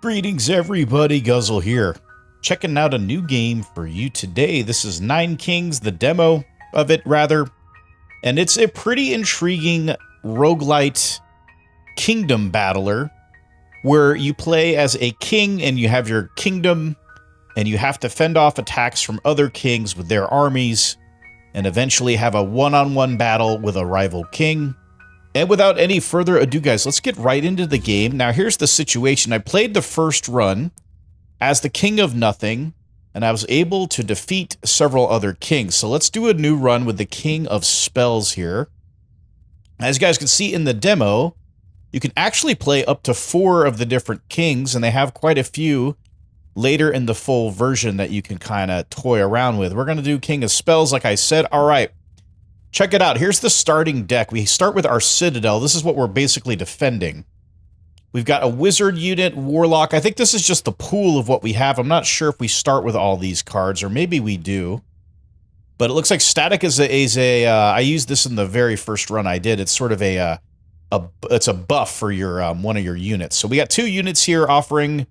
Greetings everybody, Guzzle here. Checking out a new game for you today. This is Nine Kings, the demo of it rather. And it's a pretty intriguing roguelite kingdom battler where you play as a king and you have your kingdom and you have to fend off attacks from other kings with their armies and eventually have a one-on-one battle with a rival king. And without any further ado, guys, let's get right into the game. Now, here's the situation. I played the first run as the king of nothing, and I was able to defeat several other kings. So let's do a new run with the king of spells here. As you guys can see in the demo, you can actually play up to 4 of the different kings, and they have quite a few later in the full version that you can kind of toy around with. We're going to do king of spells, like I said. All right. Check it out. Here's the starting deck. We start with our citadel. This is what we're basically defending. We've got a wizard unit, warlock. I think this is just the pool of what we have. I'm not sure if we start with all these cards, or maybe we do. But it looks like static is I used this in the very first run I did. It's sort of it's a buff for your one of your units. So we got 2 units here offering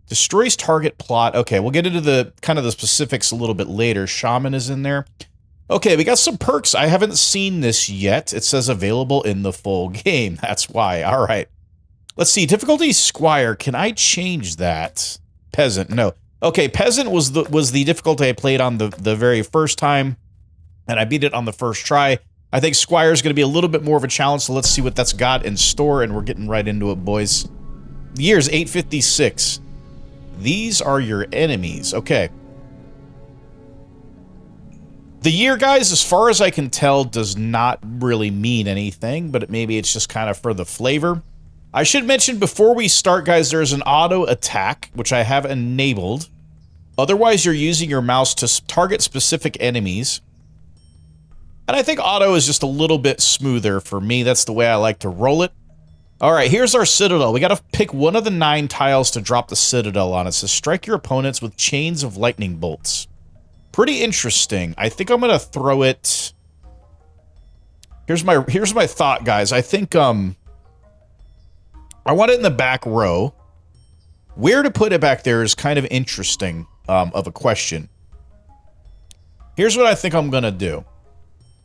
destroys target plot. Okay, we'll get into the kind of the specifics a little bit later. Shaman is in there. Okay, we got some perks. I haven't seen this yet. It says available in the full game. That's why. All right. Let's see. Difficulty Squire. Can I change that? Peasant. No. Okay, Peasant was the difficulty I played on the very first time, and I beat it on the first try. I think Squire is going to be a little bit more of a challenge, so let's see what that's got in store, and we're getting right into it, boys. The year is 856. These are your enemies. Okay. The year, guys, as far as I can tell, does not really mean anything, but maybe it's just kind of for the flavor. I should mention before we start, guys, there's an auto attack, which I have enabled. Otherwise, you're using your mouse to target specific enemies. And I think auto is just a little bit smoother for me. That's the way I like to roll it. All right, here's our citadel. We got to pick one of the 9 tiles to drop the citadel on. It says strike your opponents with chains of lightning bolts. Pretty interesting. I think I'm gonna throw it. Here's my thought, guys. I think I want it in the back row. Where to put it back there is kind of interesting of a question. Here's what I think I'm gonna do.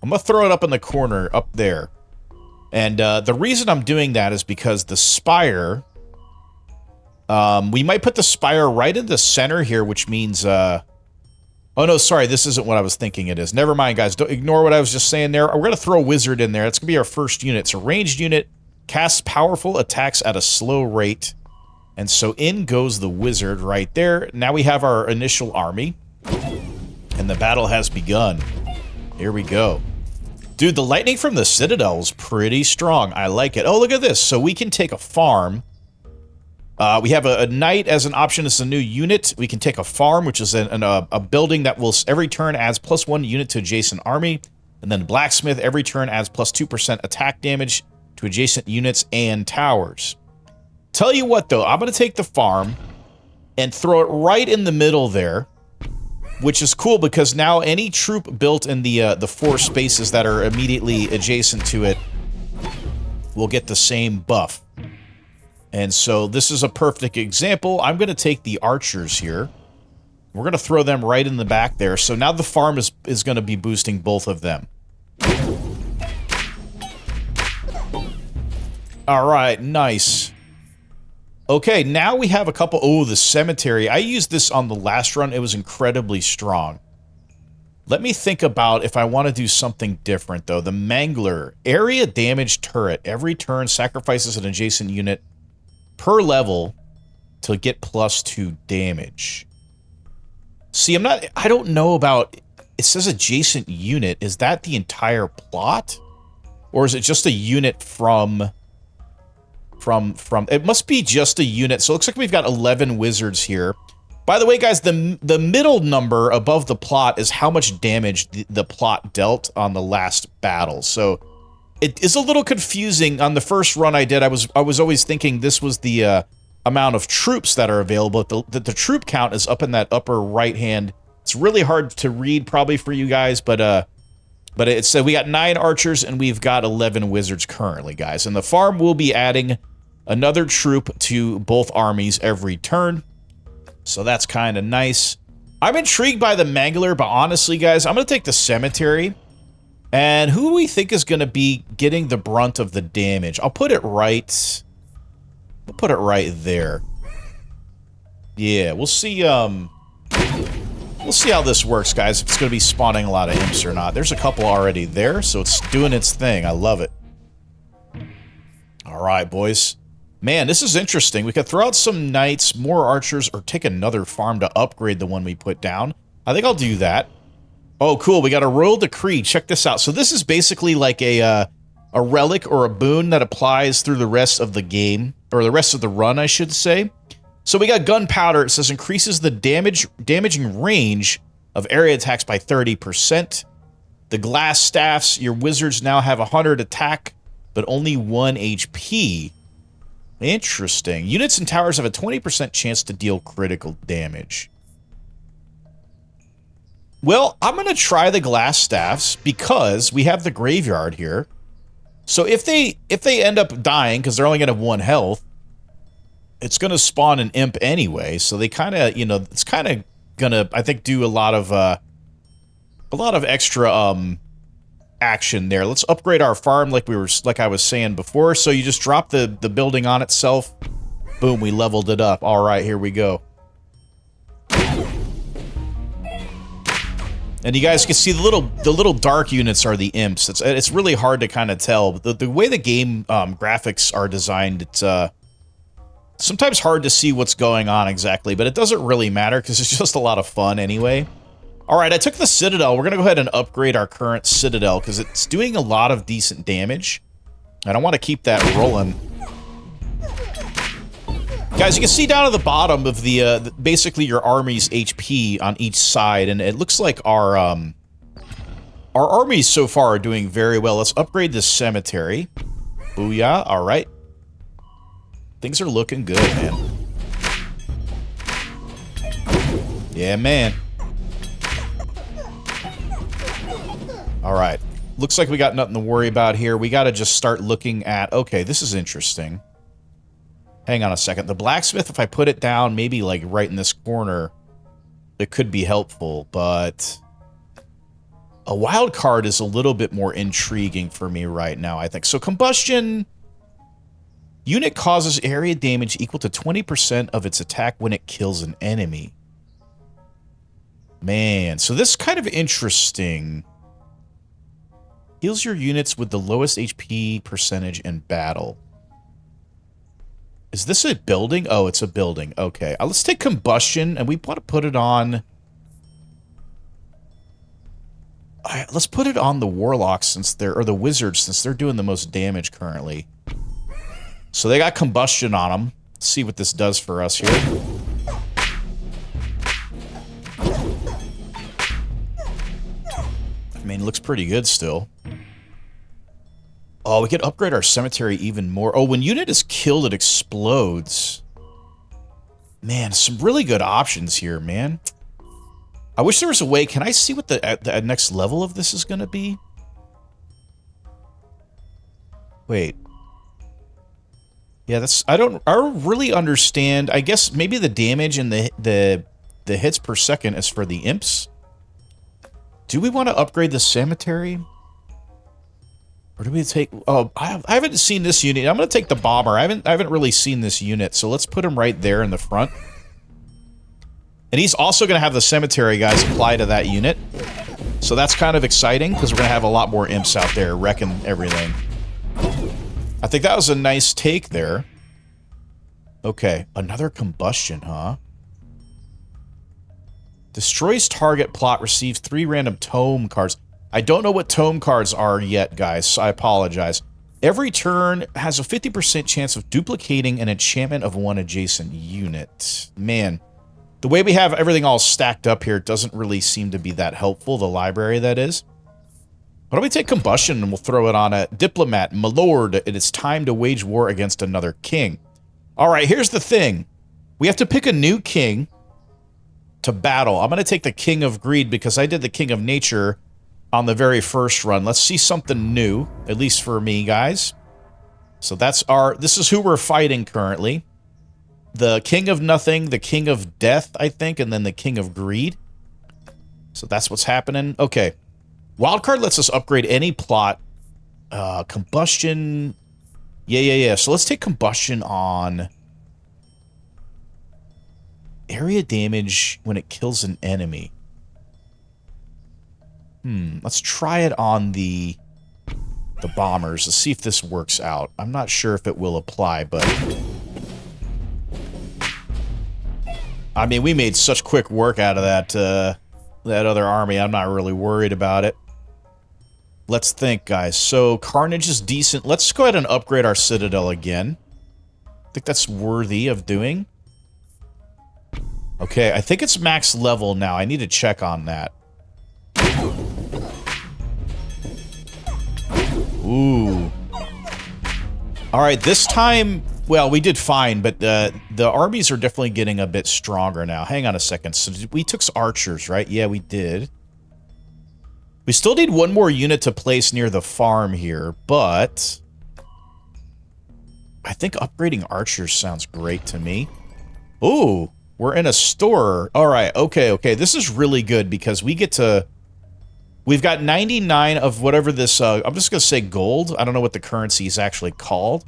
I'm gonna throw it up in the corner up there, and the reason I'm doing that is because the spire. We might put the spire right in the center here, which means oh, no, sorry, this isn't what I was thinking it is. Never mind, guys. Don't ignore what I was just saying there. We're going to throw a wizard in there. That's going to be our first unit. It's a ranged unit, casts powerful attacks at a slow rate. And so in goes the wizard right there. Now we have our initial army. And the battle has begun. Here we go. Dude, the lightning from the citadel is pretty strong. I like it. Oh, look at this. So we can take a farm. We have a knight as an option. It's a new unit. We can take a farm, which is a building that will every turn adds +1 unit to adjacent army. And then blacksmith every turn adds +2% attack damage to adjacent units and towers. Tell you what, though, I'm going to take the farm and throw it right in the middle there, which is cool because now any troop built in the 4 spaces that are immediately adjacent to it will get the same buff. And so this is a perfect example. I'm going to take the archers here. We're going to throw them right in the back there. So now the farm is going to be boosting both of them. All right, nice. Okay, now we have a couple... Oh, the cemetery. I used this on the last run. It was incredibly strong. Let me think about if I want to do something different, though. The Mangler. Area damage turret. Every turn sacrifices an adjacent unit per level to get +2 damage. See, I don't know about, it says adjacent unit. Is that the entire plot? Or is it just a unit from, it must be just a unit. So it looks like we've got 11 wizards here. By the way, guys, the middle number above the plot is how much damage the plot dealt on the last battle. So it is a little confusing. On the first run I did, I was always thinking this was the amount of troops that are available. The troop count is up in that upper right hand. It's really hard to read probably for you guys, but it said we got 9 archers and we've got 11 wizards currently, guys. And the farm will be adding another troop to both armies every turn. So that's kind of nice. I'm intrigued by the Mangler, but honestly, guys, I'm going to take the cemetery. And who do we think is going to be getting the brunt of the damage? I'll put it right... We'll put it right there. Yeah, we'll see, we'll see how this works, guys, if it's going to be spawning a lot of imps or not. There's a couple already there, so it's doing its thing. I love it. All right, boys. Man, this is interesting. We could throw out some knights, more archers, or take another farm to upgrade the one we put down. I think I'll do that. Oh, cool. We got a royal decree. Check this out. So this is basically like a relic or a boon that applies through the rest of the game, or the rest of the run, I should say. So we got gunpowder. It says increases the damaging range of area attacks by 30%. The glass staffs, your wizards now have 100 attack, but only 1 HP. Interesting. Units and towers have a 20% chance to deal critical damage. Well, I'm going to try the glass staffs because we have the graveyard here. So if they end up dying, because they're only going to have 1 health, it's going to spawn an imp anyway. So they kind of, you know, it's kind of going to, I think, do a lot of extra action there. Let's upgrade our farm like I was saying before. So you just drop the building on itself. Boom, we leveled it up. All right, here we go. And you guys can see the little dark units are the imps. It's really hard to kind of tell. The way the game graphics are designed, it's sometimes hard to see what's going on exactly, but it doesn't really matter because it's just a lot of fun anyway. All right, I took the Citadel. We're going to go ahead and upgrade our current Citadel because it's doing a lot of decent damage. And I want to keep that rolling. Guys, you can see down at the bottom of the basically your army's HP on each side, and it looks like our armies so far are doing very well. Let's upgrade this cemetery. Booyah! All right, things are looking good, man. Yeah, man. All right, looks like we got nothing to worry about here. We got to just start looking at. Okay, this is interesting. Hang on a second. The blacksmith, if I put it down, maybe like right in this corner, it could be helpful, but a wild card is a little bit more intriguing for me right now, I think. So combustion unit causes area damage equal to 20% of its attack when it kills an enemy. Man, so this is kind of interesting. Heals your units with the lowest HP percentage in battle. Is this a building? Oh, it's a building. Okay. Let's take combustion, and we want to put it on... let's put it on the warlocks since they're... or the wizards since they're doing the most damage currently. So they got combustion on them. Let's see what this does for us here. I mean, it looks pretty good still. Oh, we can upgrade our cemetery even more. Oh, when unit is killed, it explodes. Man, some really good options here, man. I wish there was a way. Can I see what the next level of this is going to be? Wait. Yeah, that's... I don't really understand. I guess maybe the damage and the hits per second is for the imps. Do we want to upgrade the cemetery? Or do we take... Oh, I haven't seen this unit. I'm going to take the bomber. I haven't really seen this unit, so let's put him right there in the front. And he's also going to have the cemetery guys apply to that unit. So that's kind of exciting, because we're going to have a lot more imps out there wrecking everything. I think that was a nice take there. Okay, another combustion, huh? Destroys target plot, receives 3 random tome cards. I don't know what tome cards are yet, guys, so I apologize. Every turn has a 50% chance of duplicating an enchantment of one adjacent unit. Man, the way we have everything all stacked up here doesn't really seem to be that helpful, the library, that is. Why don't we take combustion and we'll throw it on a diplomat, my lord. It is time to wage war against another king. All right, here's the thing. We have to pick a new king to battle. I'm going to take the King of Greed because I did the King of Nature on the very first run. Let's see something new, at least for me, guys. So that's our... This is who we're fighting currently. The King of Nothing, the King of Death, I think, and then the King of Greed. So that's what's happening. Okay. Wildcard lets us upgrade any plot. Combustion... Yeah. So let's take Combustion on... Area damage when it kills an enemy. Let's try it on the bombers. Let's see if this works out. I'm not sure if it will apply, but... I mean, we made such quick work out of that other army. I'm not really worried about it. Let's think, guys. So, Carnage is decent. Let's go ahead and upgrade our Citadel again. I think that's worthy of doing. Okay, I think it's max level now. I need to check on that. Ooh. Alright, this time... Well, we did fine, but the armies are definitely getting a bit stronger now. Hang on a second. So we took archers, right? Yeah, we did. We still need one more unit to place near the farm here, but... I think upgrading archers sounds great to me. Ooh, we're in a store. Alright, okay. This is really good because we get to... We've got 99 of whatever this... I'm just going to say gold. I don't know what the currency is actually called.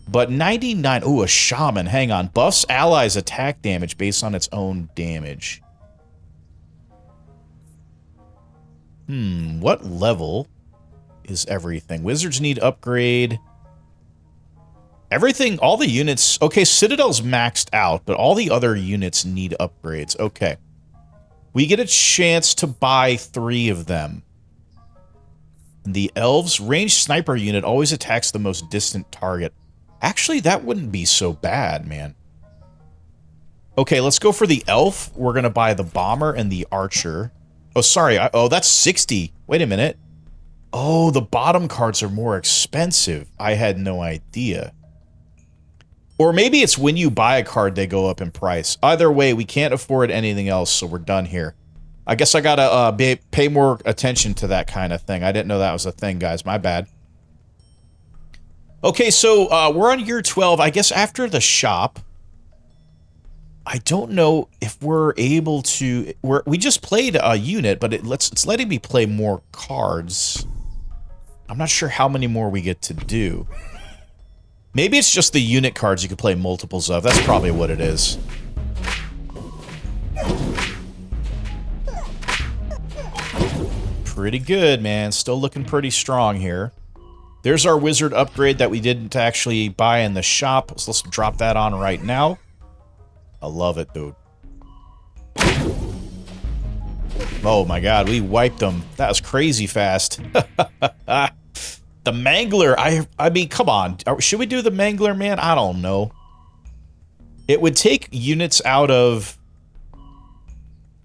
But 99... Ooh, a shaman. Hang on. Buffs allies attack damage based on its own damage. What level is everything? Wizards need upgrade. Everything, all the units... Okay, Citadel's maxed out, but all the other units need upgrades. Okay. We get a chance to buy 3 of them. The Elves' ranged sniper unit always attacks the most distant target. Actually, that wouldn't be so bad, man. Okay, let's go for the Elf. We're going to buy the Bomber and the Archer. Oh, sorry. Oh, that's 60. Wait a minute. Oh, the bottom cards are more expensive. I had no idea. Or maybe it's when you buy a card, they go up in price. Either way, we can't afford anything else, so we're done here. I guess I gotta pay more attention to that kind of thing. I didn't know that was a thing, guys. My bad. Okay, so we're on year 12. I guess after the shop, I don't know if we're able to... We just played a unit, but it's letting me play more cards. I'm not sure how many more we get to do. Maybe it's just the unit cards you can play multiples of. That's probably what it is. Pretty good, man. Still looking pretty strong here. There's our wizard upgrade that we didn't actually buy in the shop. So let's drop that on right now. I love it, dude. Oh my god, we wiped them. That was crazy fast. The Mangler, I mean, come on. Should we do the Mangler, man? I don't know. It would take units out of...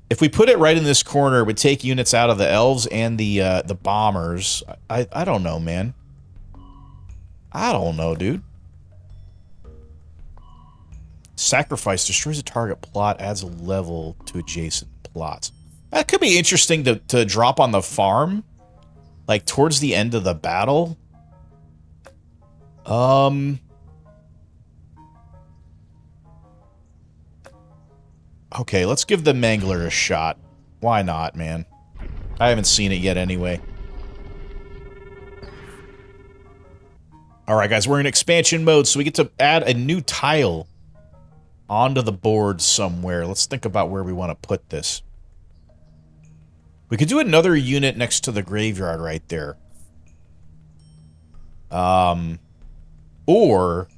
If we put it right in this corner, it would take units out of the Elves and the Bombers. I don't know, man. I don't know, dude. Sacrifice destroys a target plot, adds a level to adjacent plots. That could be interesting to drop on the farm. Like, towards the end of the battle. Okay, let's give the Mangler a shot. Why not, man? I haven't seen it yet anyway. Alright, guys, we're in expansion mode, so we get to add a new tile onto the board somewhere. Let's think about where we want to put this. We could do another unit next to the graveyard right there. Or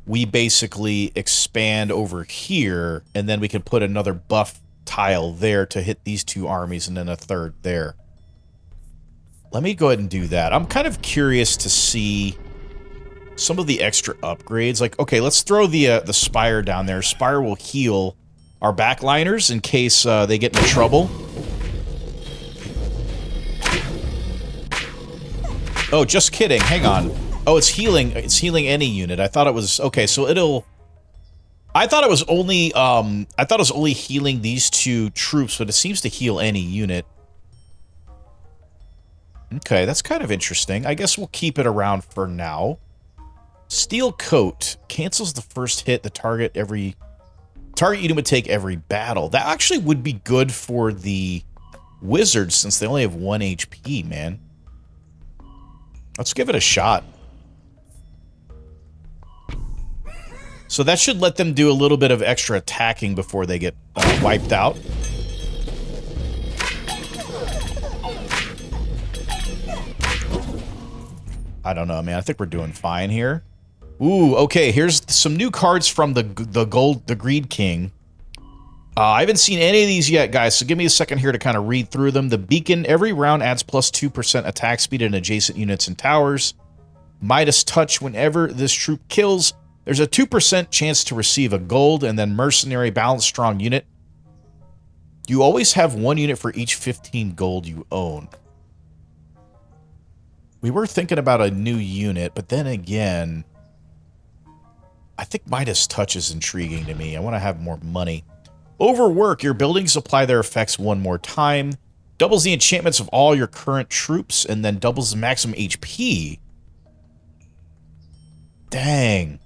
we basically expand over here, and then we can put another buff tile there to hit these 2 armies, and then a third there. Let me go ahead and do that. I'm kind of curious to see some of the extra upgrades. Like, okay, let's throw the Spire down there. Spire will heal our backliners in case they get into trouble. Oh, just kidding. Hang on. Oh, it's healing. It's healing any unit. I thought it was... Okay, so it'll... I thought it was only healing these 2 troops, but it seems to heal any unit. Okay, that's kind of interesting. I guess we'll keep it around for now. Steel Coat cancels the first hit the target unit would take every battle. That actually would be good for the wizards since they only have 1 HP, man. Let's give it a shot. So that should let them do a little bit of extra attacking before they get wiped out. I don't know, man. I think we're doing fine here. Ooh, okay. Here's some new cards from the Greed King. I haven't seen any of these yet, guys, so give me a second here to kind of read through them. The Beacon, every round adds plus 2% attack speed in adjacent units and towers. Midas Touch, whenever this troop kills, there's a 2% chance to receive a gold, and then Mercenary, Balanced Strong Unit. You always have 1 unit for each 15 gold you own. We were thinking about a new unit, but then again, I think Midas Touch is intriguing to me. I want to have more money. Overwork, your buildings apply their effects 1 more time. Doubles the enchantments of all your current troops, and then doubles the maximum HP. Dang.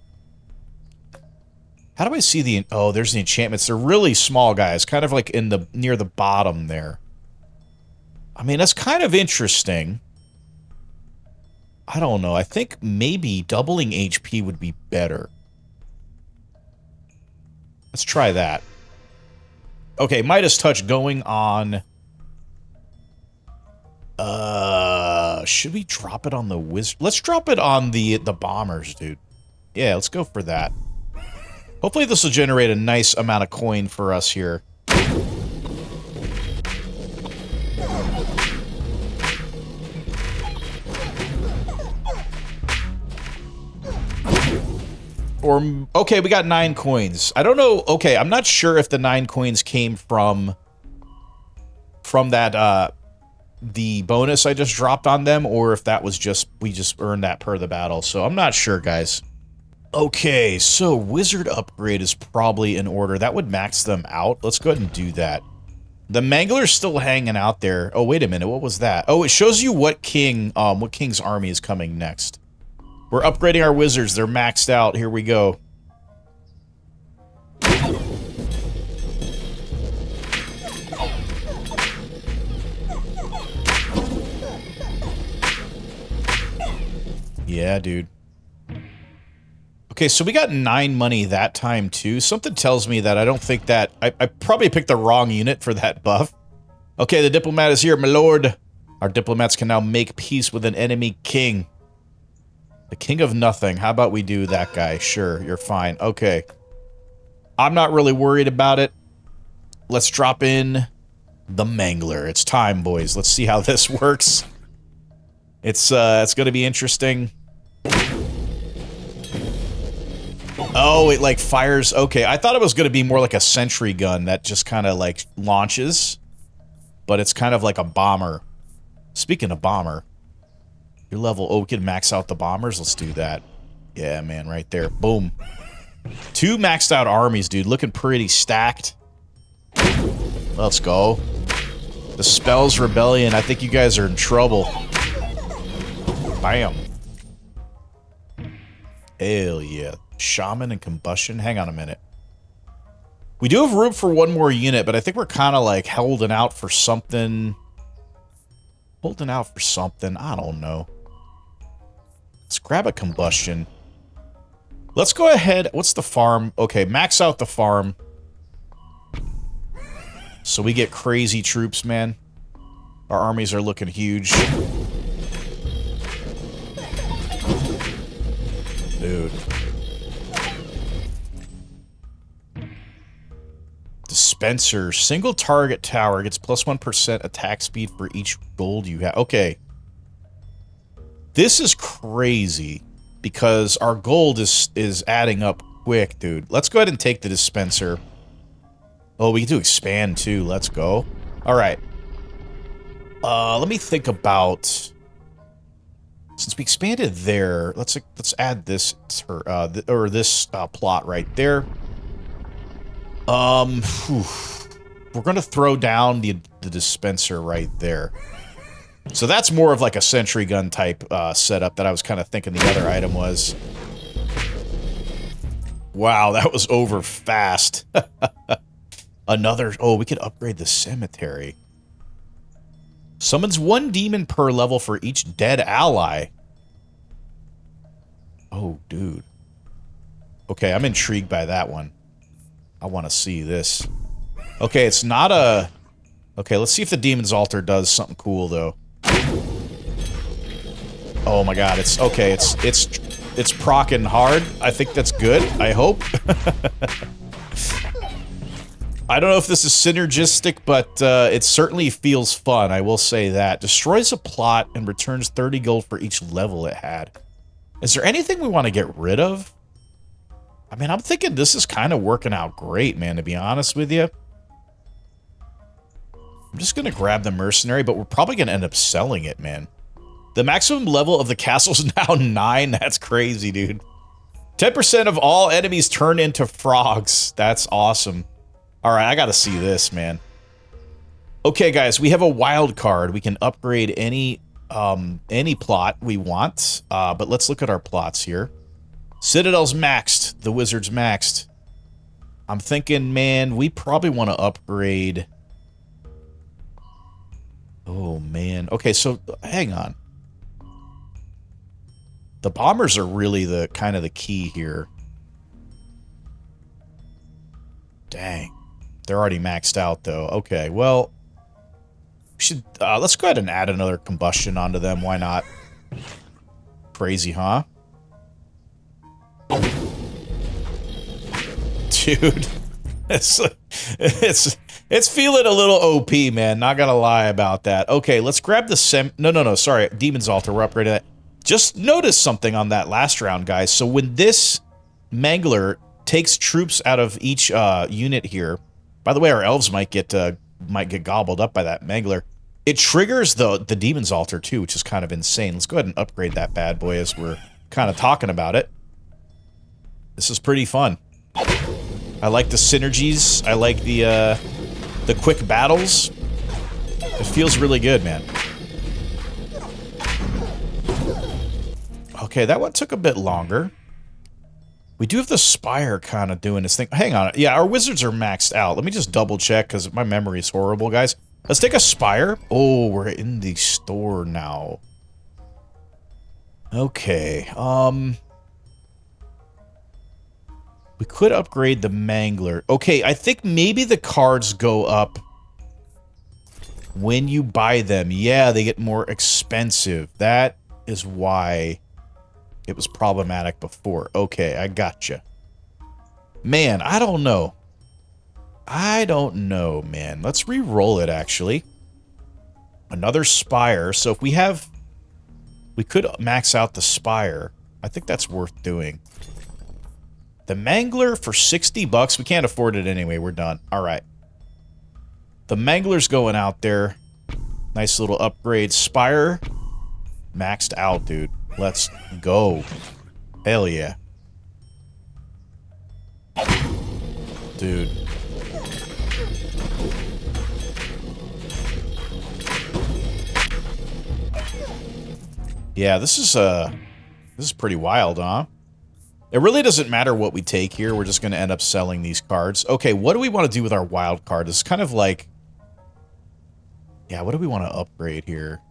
How do I see the... Oh, there's the enchantments. They're really small, guys. Kind of like in the near the bottom there. I mean, that's kind of interesting. I don't know. I think maybe doubling HP would be better. Let's try that. Okay, Midas Touch going on... should we drop it on the wizard? Let's drop it on the bombers, dude. Yeah, let's go for that. Hopefully this will generate a nice amount of coin for us here. Or, okay, we got 9 coins. I don't know, okay, I'm not sure if the 9 coins came from that, the bonus I just dropped on them, or if that was just, we just earned that per the battle. So I'm not sure, guys. Okay, so wizard upgrade is probably in order. That would max them out. Let's go ahead and do that. The Mangler's still hanging out there. Oh, wait a minute. What was that? Oh, it shows you what king's army is coming next. We're upgrading our wizards. They're maxed out. Here we go. Yeah, dude. Okay, so we got 9 money that time, too. Something tells me that I don't think that... I probably picked the wrong unit for that buff. Okay, the diplomat is here, my lord. Our diplomats can now make peace with an enemy king. The king of nothing. How about we do that guy? Sure, you're fine. Okay. I'm not really worried about it. Let's drop in the Mangler. It's time, boys. Let's see how this works. It's going to be interesting. Oh, it like fires. Okay, I thought it was going to be more like a sentry gun that just kind of like launches. But it's kind of like a bomber. Speaking of bomber, your level, oh, we can max out the bombers. Let's do that. Yeah, man, right there. Boom. 2 maxed out armies, dude. Looking pretty stacked. Let's go. The Spells Rebellion. I think you guys are in trouble. Bam. Hell yeah. Shaman and Combustion. Hang on a minute. We do have room for 1 more unit, but I think we're kind of like holding out for something. Holding out for something. I don't know. Let's grab a Combustion. Let's go ahead. What's the farm? Okay, max out the farm. So we get crazy troops, man. Our armies are looking huge. Dude. Dispenser. Single target tower gets plus 1% attack speed for each gold you have. Okay. This is crazy because our gold is adding up quick, dude. Let's go ahead and take the dispenser. Oh, we can do expand too. Let's go. All right. Let me think about... Since we expanded there, let's add this this plot right there. We're gonna throw down the dispenser right there. So that's more of like a sentry gun type setup that I was kind of thinking the other item was. Wow, that was over fast. Another... Oh, we could upgrade the cemetery. Summons 1 demon per level for each dead ally. Oh, dude. Okay, I'm intrigued by that one. I want to see this. Okay, it's not a... Okay, let's see if the Demon's Altar does something cool, though. Oh my god, it's... Okay, it's procking hard. I think that's good, I hope. I don't know if this is synergistic, but it certainly feels fun, I will say that. Destroys a plot and returns 30 gold for each level it had. Is there anything we want to get rid of? I mean, I'm thinking this is kind of working out great, man, to be honest with you. I'm just going to grab the mercenary, but we're probably going to end up selling it, man. The maximum level of the castle is now 9. That's crazy, dude. 10% of all enemies turn into frogs. That's awesome. All right, I got to see this, man. Okay, guys, we have a wild card. We can upgrade any plot we want, but let's look at our plots here. Citadel's maxed. The Wizard's maxed. I'm thinking, man, we probably want to upgrade... Oh, man. Okay, so hang on. The bombers are really the kind of the key here. Dang. They're already maxed out, though. Okay, well... We should... let's go ahead and add another combustion onto them. Why not? Crazy, huh? Dude. It's feeling a little OP, man. Not gonna lie about that. Okay, let's grab the No, sorry. Demon's Altar, we're upgrading that. Just notice something on that last round, guys. So when this Mangler takes troops out of each unit here... By the way, our elves might get gobbled up by that Mangler. It triggers the Demon's Altar, too, which is kind of insane. Let's go ahead and upgrade that bad boy as we're kind of talking about it. This is pretty fun. I like the synergies. I like the quick battles. It feels really good, man. Okay, that one took a bit longer. We do have the Spire kind of doing this thing. Hang on. Yeah, our wizards are maxed out. Let me just double check because my memory is horrible, guys. Let's take a Spire. Oh, we're in the store now. Okay. We could upgrade the Mangler. Okay, I think maybe the cards go up when you buy them. Yeah, they get more expensive. That is why it was problematic before. Okay, I gotcha. Man, I don't know. I don't know, man. Let's re-roll it, actually. Another Spire. So if we have... We could max out the Spire. I think that's worth doing. The Mangler for 60 bucks. We can't afford it anyway. We're done. All right. The Mangler's going out there. Nice little upgrade. Spire. Maxed out, dude. Let's go. Hell yeah. Dude. Yeah, this is pretty wild, huh? It really doesn't matter what we take here. We're just going to end up selling these cards. Okay, what do we want to do with our wild card? It's kind of like... Yeah, what do we want to upgrade here?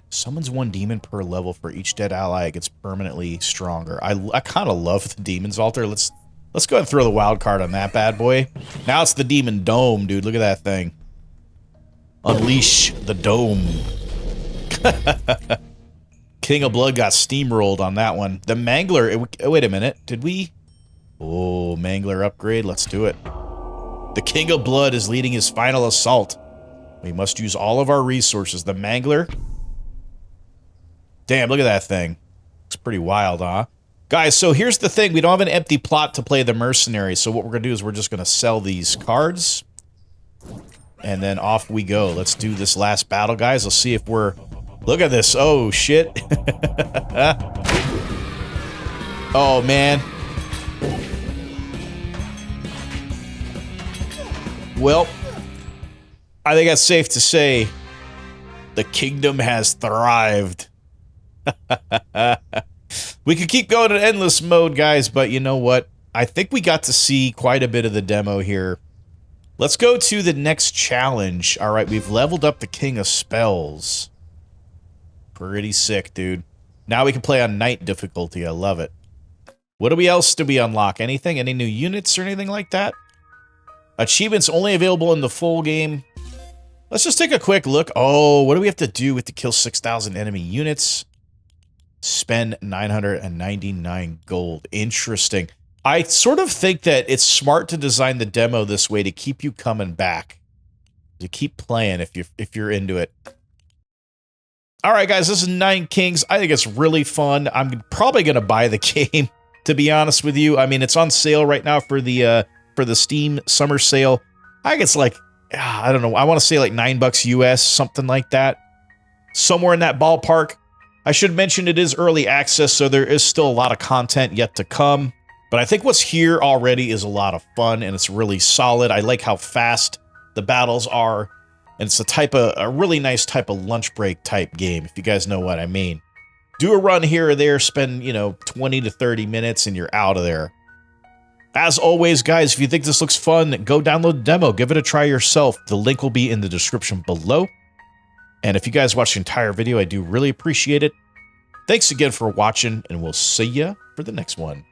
Summons 1 demon per level for each dead ally. It gets permanently stronger. I kind of love the Demon's Altar. Let's go ahead and throw the wild card on that bad boy. Now it's the Demon Dome, dude. Look at that thing. Unleash the dome. King of Blood got steamrolled on that one. The Mangler... Wait a minute. Did we... Oh, Mangler upgrade. Let's do it. The King of Blood is leading his final assault. We must use all of our resources. The Mangler... Damn, look at that thing. It's pretty wild, huh? Guys, so here's the thing. We don't have an empty plot to play the mercenary, so what we're going to do is we're just going to sell these cards. And then off we go. Let's do this last battle, guys. Let's see if we're... Look at this. Oh, shit. Oh, man. Well, I think that's safe to say the kingdom has thrived. We could keep going in endless mode, guys, but you know what? I think we got to see quite a bit of the demo here. Let's go to the next challenge. All right, we've leveled up the King of Spells. Pretty sick, dude. Now we can play on night difficulty. I love it. What else do we unlock? Anything? Any new units or anything like that? Achievements only available in the full game. Let's just take a quick look. Oh, what do we have to do with to kill 6,000 enemy units? Spend 999 gold. Interesting. I sort of think that it's smart to design the demo this way to keep you coming back. To keep playing if you're into it. All right, guys, this is Nine Kings. I think it's really fun. I'm probably going to buy the game, to be honest with you. I mean, it's on sale right now for the Steam summer sale. I think it's like, I don't know, I want to say like $9 US, something like that. Somewhere in that ballpark. I should mention it is early access, so there is still a lot of content yet to come. But I think what's here already is a lot of fun, and it's really solid. I like how fast the battles are. And it's a really nice type of lunch break type game, if you guys know what I mean. Do a run here or there, spend, 20 to 30 minutes, and you're out of there. As always, guys, if you think this looks fun, go download the demo. Give it a try yourself. The link will be in the description below. And if you guys watch the entire video, I do really appreciate it. Thanks again for watching, and we'll see ya for the next one.